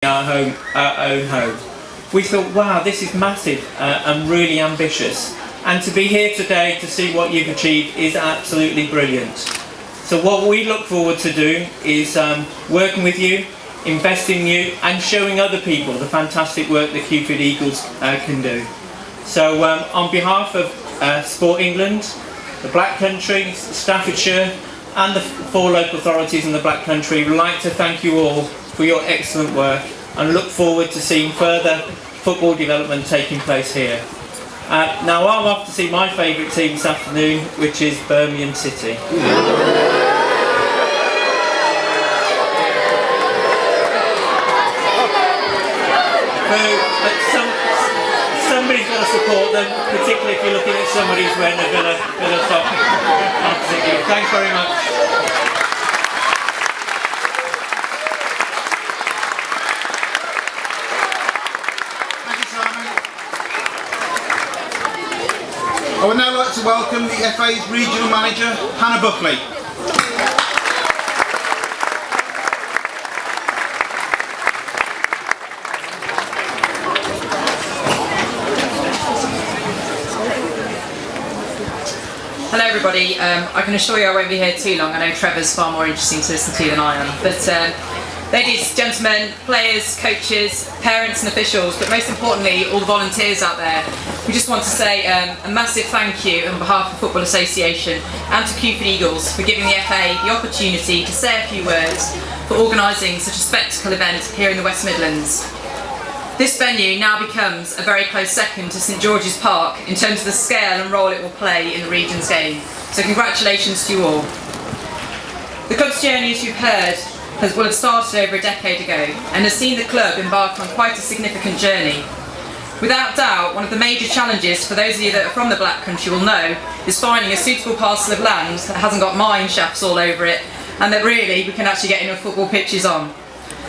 our own home. We thought, wow, this is massive and really ambitious. And to be here today to see what you've achieved is absolutely brilliant. So what we look forward to doing is working with you, investing in you, and showing other people the fantastic work the Kewford Eagles can do. So on behalf of Sport England, the Black Country, Staffordshire, and the 4 local authorities in the Black Country, we'd like to thank you all for your excellent work and look forward to seeing further football development taking place here. Now I'm off to see my favourite team this afternoon, which is Birmingham City. Somebody's got to support them, particularly if you're looking at somebody who's wearing a Villa top opposite you. Thanks very much. Thank you, Simon. I would now like to welcome the FA's Regional Manager, Hannah Buckley. Hello everybody, I can assure you I won't be here too long. I know Trevor's far more interesting to listen to than I am. But ladies, gentlemen, players, coaches, parents and officials, but most importantly all the volunteers out there, we just want to say a massive thank you on behalf of the Football Association and to Kewford Eagles for giving the FA the opportunity to say a few words for organising such a spectacle event here in the West Midlands. This venue now becomes a very close second to St George's Park in terms of the scale and role it will play in the region's game. So congratulations to you all. The club's journey, as you've heard, will have started over a decade ago and has seen the club embark on quite a significant journey. Without doubt, one of the major challenges for those of you that are from the Black Country will know is finding a suitable parcel of land that hasn't got mine shafts all over it and that really we can actually get enough football pitches on.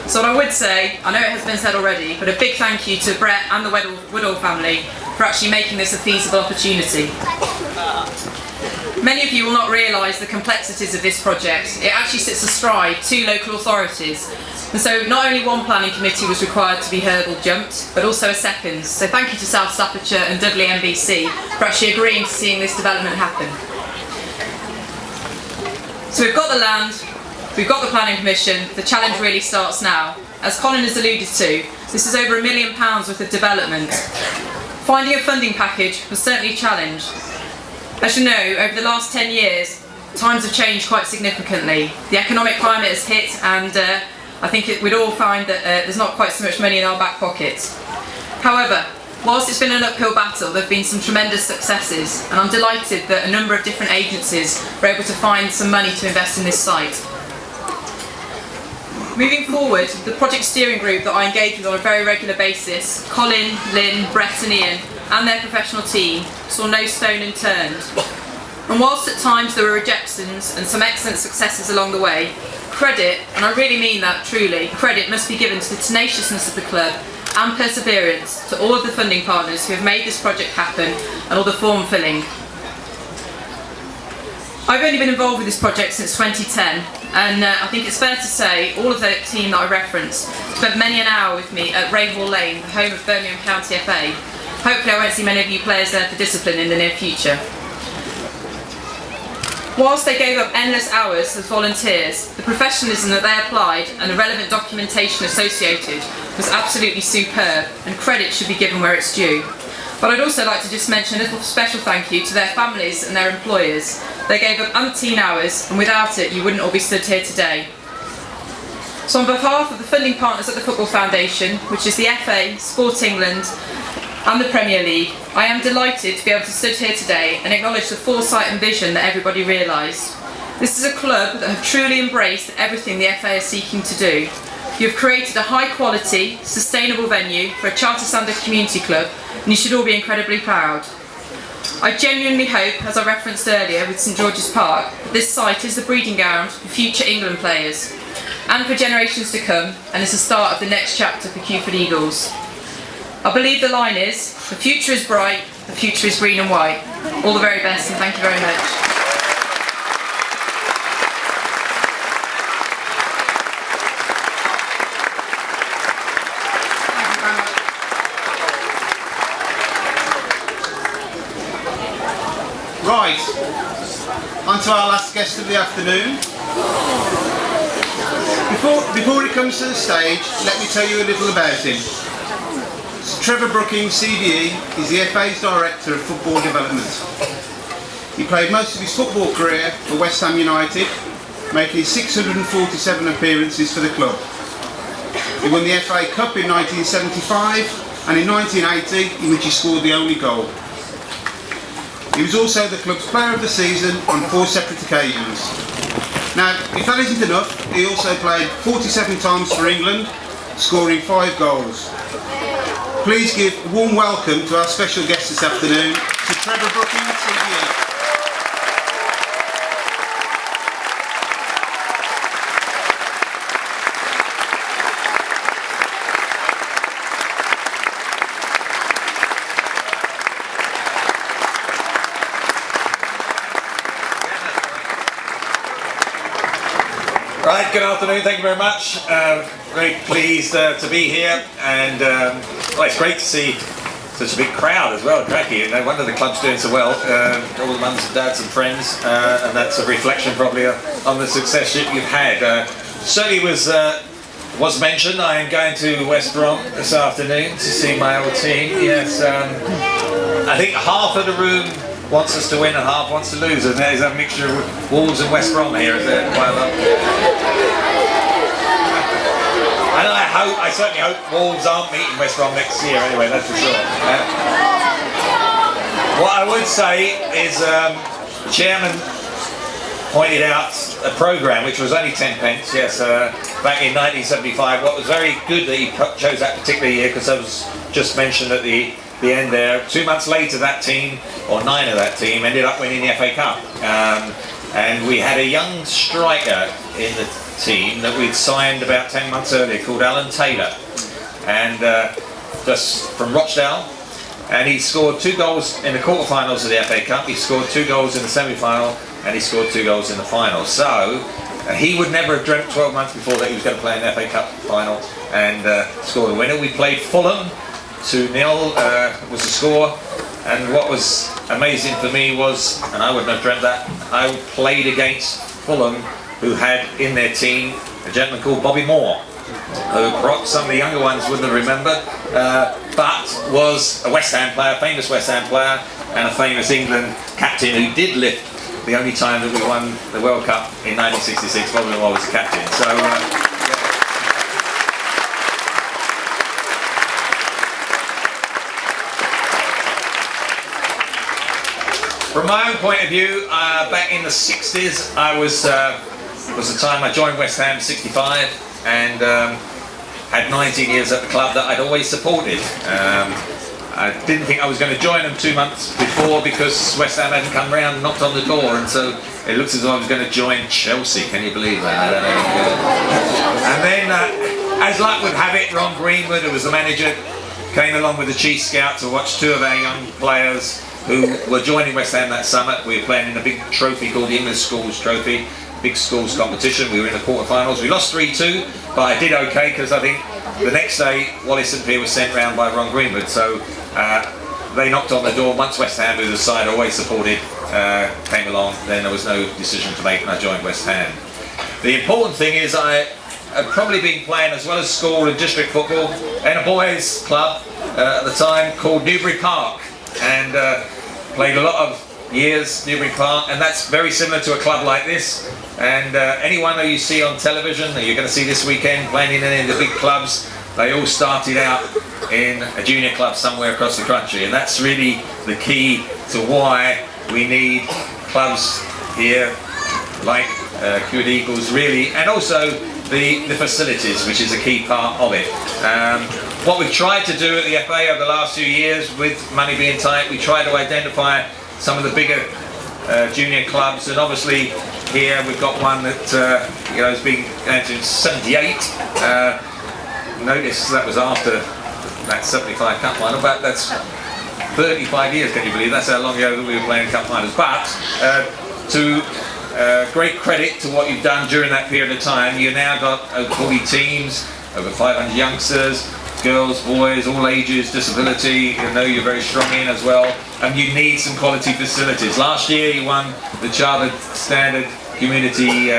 So what I would say, I know it has been said already, but a big thank you to Brett and the Woodall family for actually making this a feasible opportunity. Many of you will not realise the complexities of this project. It actually sits astride 2 local authorities, and so not only one planning committee was required to be hurdle jumped, but also a second. So thank you to South Staffordshire and Dudley MBC for actually agreeing to seeing this development happen. So we've got the land, we've got the planning permission, the challenge really starts now. As Colin has alluded to, this is over £1 million worth of development. Finding a funding package was certainly a challenge. As you know, over the last 10 years, times have changed quite significantly. The economic climate has hit and I think we'd all find that there's not quite so much money in our back pockets. However, whilst it's been an uphill battle, there have been some tremendous successes and I'm delighted that a number of different agencies were able to find some money to invest in this site. Moving forward, the project steering group that I engage with on a very regular basis, Colin, Lynn, Brett and Ian, and their professional team, saw no stone unturned. And whilst at times there were rejections and some excellent successes along the way, credit, and I really mean that truly, credit must be given to the tenaciousness of the club and perseverance to all of the funding partners who have made this project happen and all the form filling. I've only been involved with this project since 2010 and I think it's fair to say all of the team that I referenced spent many an hour with me at Rahall Lane, the home of Birmingham County FA. Hopefully I won't see many of you players there for discipline in the near future. Whilst they gave up endless hours as volunteers, the professionalism that they applied and the relevant documentation associated was absolutely superb and credit should be given where it's due. But I'd also like to just mention a little special thank you to their families and their employers. They gave up umpteen hours and without it you wouldn't all be stood here today. So on behalf of the funding partners at the Football Foundation, which is the FA, Sport England and the Premier League, I am delighted to be able to sit here today and acknowledge the foresight and vision that everybody realised. This is a club that have truly embraced everything the FA is seeking to do. You have created a high quality, sustainable venue for a Charter Standard community club and you should all be incredibly proud. I genuinely hope, as I referenced earlier with St George's Park, that this site is the breeding ground for future England players and for generations to come and is the start of the next chapter for Kewford Eagles. I believe the line is, the future is bright, the future is green and white. All the very best and thank you very much. Right, on to our last guest of the afternoon. Before he comes to the stage, let me tell you a little about him. Trevor Brooking, CDE, is the FA's Director of Football Development. He played most of his football career for West Ham United, making 647 appearances for the club. He won the FA Cup in 1975 and in 1980, in which he scored the only goal. He was also the club's Player of the Season on 4 separate occasions. Now, if that isn't enough, he also played 47 times for England, scoring 5 goals. Please give a warm welcome to our special guest this afternoon, to Trevor Brooking, CDE. Right, good afternoon, thank you very much. Very pleased to be here, and well, it's great to see such a big crowd as well, cracky. No wonder the club's doing so well, all the mums and dads and friends, and that's a reflection probably on the success you've had. Certainly was mentioned, I am going to West Brom this afternoon to see my old team. Yes, I think half of the room wants us to win and half wants to lose, and there's a mixture of Wolves and West Brom here, is there? Quite a lot. And I certainly hope Wolves aren't meeting West Brom next year anyway, that's for sure. What I would say is the chairman pointed out a programme which was only 10 pence, yes, back in 1975. What was very good that he chose that particular year, because I was just mentioned at the end there. 2 months later, that team, or 9 of that team, ended up winning the FA Cup. And we had a young striker in the team that we'd signed about 10 months earlier called Alan Taylor, and just from Rochdale, and he scored 2 goals in the quarterfinals of the FA Cup, he scored 2 goals in the semi-final, and he scored 2 goals in the final. So he would never have dreamt 12 months before that he was going to play in the FA Cup final and score the winner. We played Fulham 2-0 was the score, and what was amazing for me was, and I wouldn't have dreamt that, I played against Fulham, who had in their team a gentleman called Bobby Moore, who perhaps some of the younger ones wouldn't have remembered, but was a West Ham player, famous West Ham player, and a famous England captain who did lift the only time that we won the World Cup in 1966. Bobby Moore was the captain. So. From my own point of view, back in the 60s, I was the time I joined West Ham 65, and had 19 years at the club that I'd always supported. I didn't think I was going to join them 2 months before because West Ham hadn't come round and knocked on the door, and so it looks as though I was going to join Chelsea. Can you believe that? And then, as luck would have it, Ron Greenwood, who was the manager, came along with the chief scout to watch 2 of our young players who were joining West Ham that summer. We were playing in a big trophy called the English Schools Trophy, big schools competition. We were in the quarterfinals. We lost 3-2, but I did okay because I think the next day Wally St Pierre was sent round by Ron Greenwood. So they knocked on the door. Once West Ham, who the side I always supported, came along, then there was no decision to make, and I joined West Ham. The important thing is I had probably been playing as well as school and district football in a boys' club at the time called Newbury Park, and played a lot of years Newbury Park, and that's very similar to a club like this. And anyone who you see on television that you're going to see this weekend playing in any of the big clubs, they all started out in a junior club somewhere across the country, and that's really the key to why we need clubs here like Kewford Eagles, really, and also the facilities, which is a key part of it. What we've tried to do at the FA over the last few years, with money being tight, we tried to identify some of the bigger junior clubs, and obviously here we've got one that has been going to 78. Notice that was after that 75 cup final, but that's 35 years, can you believe? That's how long ago that we were playing cup finals. But to great credit to what you've done during that period of time, you've now got over 40 teams, over 500 youngsters, girls, boys, all ages, disability, you know you're very strong in as well. and you need some quality facilities. Last year you won the Chartered Standard Community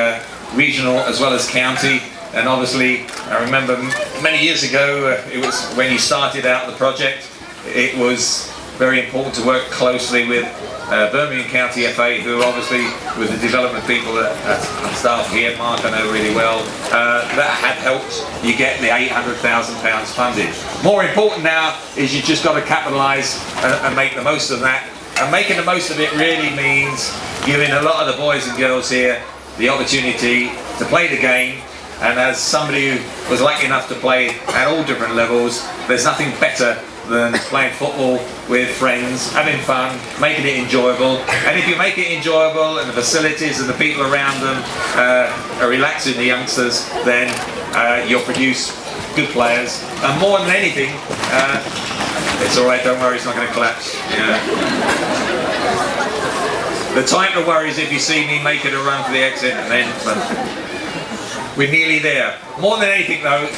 Regional as well as County, and obviously I remember many years ago, it was when you started out the project, it was very important to work closely with Birmingham County FA, who obviously with the development people at staff here, Mark I know really well, that had helped you get the £800,000 funded. More important now is you just got to capitalise and make the most of that, and making the most of it really means giving a lot of the boys and girls here the opportunity to play the game. And as somebody who was lucky enough to play at all different levels, there's nothing better than playing football with friends, having fun, making it enjoyable. And if you make it enjoyable and the facilities and the people around them are relaxing the youngsters, then you'll produce good players. And more than anything, it's all right, don't worry, it's not going to collapse. The time to worry is if you see me making a run for the exit, and then we're nearly there. More than anything though,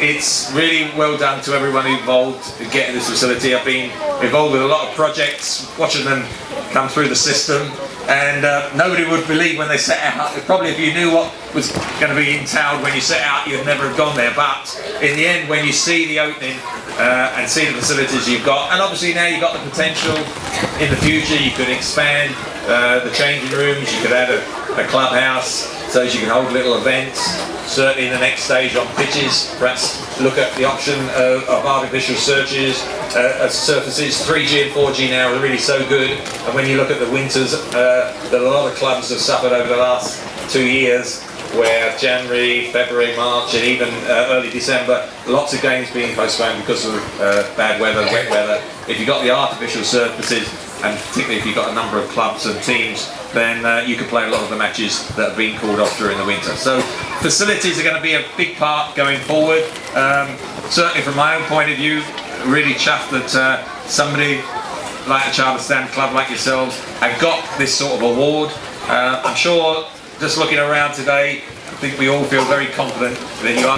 it's really well done to everyone involved in getting this facility. I've been involved with a lot of projects, watching them come through the system, and nobody would believe when they set out. Probably if you knew what was going to be entailed when you set out, you'd never have gone there. But in the end, when you see the opening and see the facilities you've got, and obviously now you've got the potential in the future, you could expand the changing rooms, you could add a clubhouse so as you can hold little events. Certainly in the next stage on pitches, perhaps look at the option of artificial surfaces. 3G and 4G now are really so good, and when you look at the winters that a lot of clubs have suffered over the last 2 years, where January, February, March and even early December, lots of games being postponed because of bad weather, wet weather. If you've got the artificial surfaces, and particularly if you've got a number of clubs and teams, then you can play a lot of the matches that have been called off during the winter. So facilities are going to be a big part going forward. Certainly from my own point of view, really chuffed that somebody like a Chartered Stand club like yourselves have got this sort of award. I'm sure just looking around today, I think we all feel very confident that you are